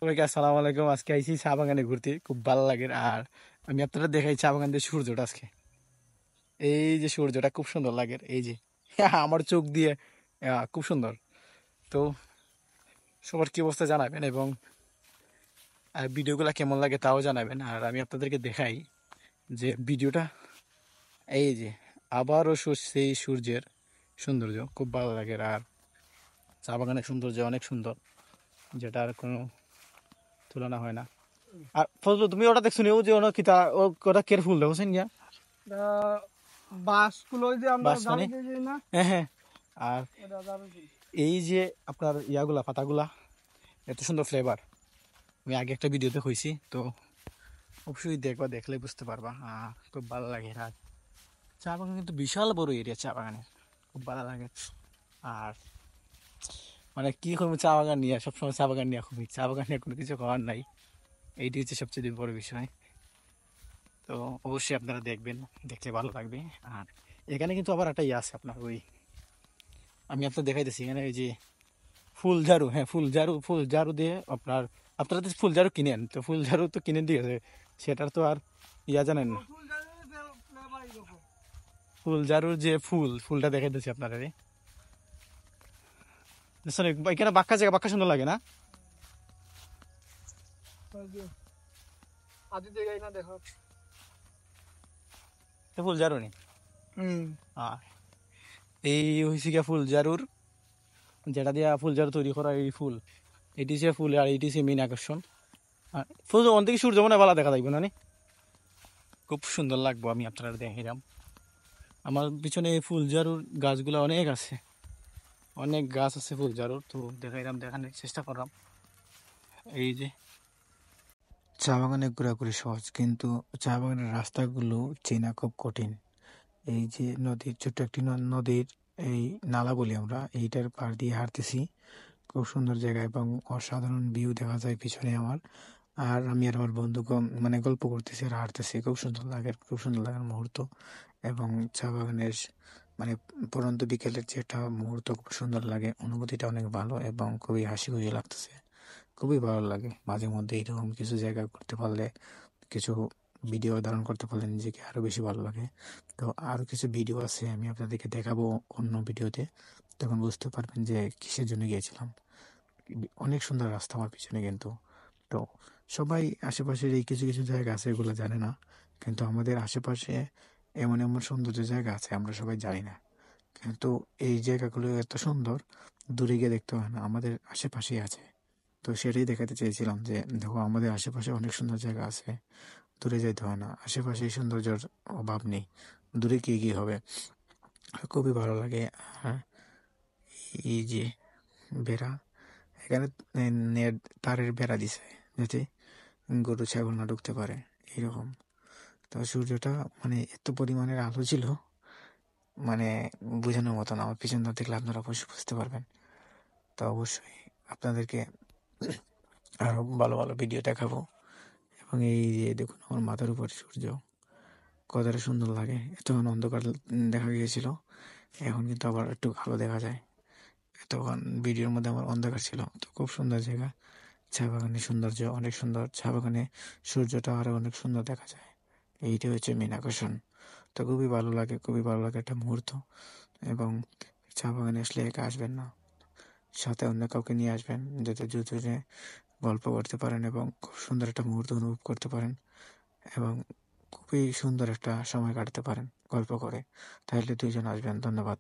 সবাইকে আসসালামু আলাইকুম। আজকে আইছি চা বাগানে ঘুরতে, খুব ভালো লাগে। আর আমি আপনারা দেখাই চা বাগান দিয়ে সূর্যটা আজকে, এই যে সূর্যটা খুব সুন্দর লাগে, এই যে আমার চোখ দিয়ে খুব সুন্দর। তো সবার কি অবস্থা জানাবেন, এবং ভিডিওগুলো কেমন লাগে তাও জানাবেন। আর আমি আপনাদেরকে দেখাই যে ভিডিওটা, এই যে আবারও সেই সূর্যের সৌন্দর্য খুব ভালো লাগে। আর চা বাগানের সৌন্দর্য অনেক সুন্দর, যেটা আর কোনো তুলনা হয় না। আর ফজলু, তুমি ওটা দেখছো নি, ও যে কিতা ওটা কেয়ারফুল দেখছেন গিয়া বাসগুলো যে আমরা বাস মানে, জানি যে না হ্যাঁ হ্যাঁ। আর এটা যাবে কি? এই যে আপনার ইয়াগুলা পাতাগুলা এত সুন্দর ফ্লেভার, আমি আগে একটা ভিডিওতে হয়েছি, তো অবশ্যই দেখবা, দেখলে বুঝতে পারবা। খুব ভালো লাগে। আর চা বাগান কিন্তু বিশাল বড় এরিয়া চা বাগানের, খুব ভালো লাগে। আর মানে কি করবো, চা বাগান নিয়ে সবসময় চা বাগান নিয়ে খুবই, চা বাগান নিয়ে কোনো কিছু করার নাই, এইটি হচ্ছে সবচেয়ে বড় বিষয়। তো অবশ্যই আপনারা দেখবেন, দেখলে ভালো লাগবে। আর এখানে কিন্তু আবার একটা ইয়ে আছে আপনার, ওই আমি আপনার দেখাইতেছি এখানে, ওই যে ফুল ঝাড়ু, হ্যাঁ ফুল ঝাড়ু দিয়ে আপনার, আপনারা তো ফুল ঝাড়ু কিনেন, তো ফুল ঝাড়ু তো কিনে দিয়েছে, সেটার তো আর ইয়া জানেন না। ফুল জানি ফ্লেভার এরকম ফুল ঝাড়ুর যে ফুলটা দেখাইতেছি আপনারা, সরি এখানে বাক্কা জায়গা, বাক্কা সুন্দর লাগে না? আদি জায়গায় না দেখো। তো ফুল ঝাড়ু নেই। আর এই হয়েছে গিয়া ফুল ঝাড়ুর, যেটা দিয়া ফুল ঝাড়ু তৈরি করা এই ফুল, এটি সে ফুল, আর এটি সে মেন আকর্ষণ। আর ফুল ওখান থেকে সূর্য মনে ভালো দেখা যাইব না নি? খুব সুন্দর লাগবো, আমি আপনারা দেখাইলাম। আমার পিছনে এই ফুল ঝাড়ুর গাছগুলো অনেক আছে, অনেক গাছ আছে ফুল ঝাড়ুর, তো দেখাইলাম, দেখানোর চেষ্টা করলাম। এই যে চা বাগানে ঘোরাঘুরি সহজ, কিন্তু চা বাগানের রাস্তাগুলো চেনা খুব কঠিন। এই যে নদীর, ছোট্ট একটি নদীর এই নালা বলি আমরা, এইটার পাড় দিয়ে হাঁটতেছি। খুব সুন্দর জায়গা এবং অসাধারণ ভিউ দেখা যায় পিছনে আমার। আর আমি আর আমার বন্ধু মানে গল্প করতেছি আর হাঁটতেছি, খুব সুন্দর লাগে, খুব সুন্দর লাগার মুহূর্ত। এবং চা বাগানের মানে পরন্ত বিকেলের যে একটা মুহূর্ত, খুব সুন্দর লাগে, অনুভূতিটা অনেক ভালো এবং খুবই হাসি খুশি লাগতেছে, খুবই ভালো লাগে। মাঝে মধ্যে এরকম কিছু জায়গা করতে পারলে, কিছু ভিডিও ধারণ করতে পারলে নিজেকে আরো বেশি ভালো লাগে। তো আরো কিছু ভিডিও আছে, আমি আপনাদেরকে দেখাবো অন্য ভিডিওতে, তখন বুঝতে পারবেন যে কিসের জন্য গিয়েছিলাম। অনেক সুন্দর রাস্তা আমার পিছনে কিন্তু। তো সবাই আশেপাশের এই কিছু কিছু জায়গা আছে, এগুলো জানে না, কিন্তু আমাদের আশেপাশে এমন এমন সৌন্দর্য জায়গা আছে আমরা সবাই জানি না। কিন্তু এই জায়গাগুলো এত সুন্দর, দূরে গিয়ে দেখতে হয় না, আমাদের আশেপাশেই আছে। তো সেটাই দেখাতে চেয়েছিলাম যে দেখো, আমাদের আশেপাশে অনেক সুন্দর জায়গা আছে, দূরে যেতে হয় না, আশেপাশে এই সৌন্দর্যের অভাব নেই, দূরে গিয়ে কি হবে। খুবই ভালো লাগে। আর এই যে বেড়া, এখানে নেট, তারের বেড়া দিছে যাতে গরু ছাগল না ঢুকতে পারে, এরকম। তো সূর্যটা মানে এত পরিমাণের আলো ছিল, মানে বোঝানোর মতো না, আমার পিছন দেখলে আপনারা অবশ্যই বুঝতে পারবেন। তো অবশ্যই আপনাদেরকে আরো ভালো ভালো ভিডিও দেখাবো। এবং এই যে দেখুন, আমার মাথার উপর সূর্য কতটা সুন্দর লাগে। এতক্ষণ অন্ধকার দেখা গিয়েছিল, এখন কিন্তু আবার একটু ভালো দেখা যায়। এতক্ষণ ভিডিওর মধ্যে আমার অন্ধকার ছিল। তো খুব সুন্দর জায়গা, চা বাগানের সৌন্দর্য অনেক সুন্দর, চা বাগানে সূর্যটা আরো অনেক সুন্দর দেখা যায়, এইটা হচ্ছে মেন আকর্ষণ। তো খুবই ভালো লাগে, খুবই ভালো লাগে একটা মুহূর্ত। এবং চা বাগানে আসলে একা আসবেন না, সাথে অন্য কাউকে নিয়ে আসবেন, যাতে দুজনে গল্প করতে পারেন এবং খুব সুন্দর একটা মুহূর্ত অনুভব করতে পারেন, এবং খুবই সুন্দর একটা সময় কাটাতে পারেন গল্প করে। তাহলে দুইজন আসবেন। ধন্যবাদ।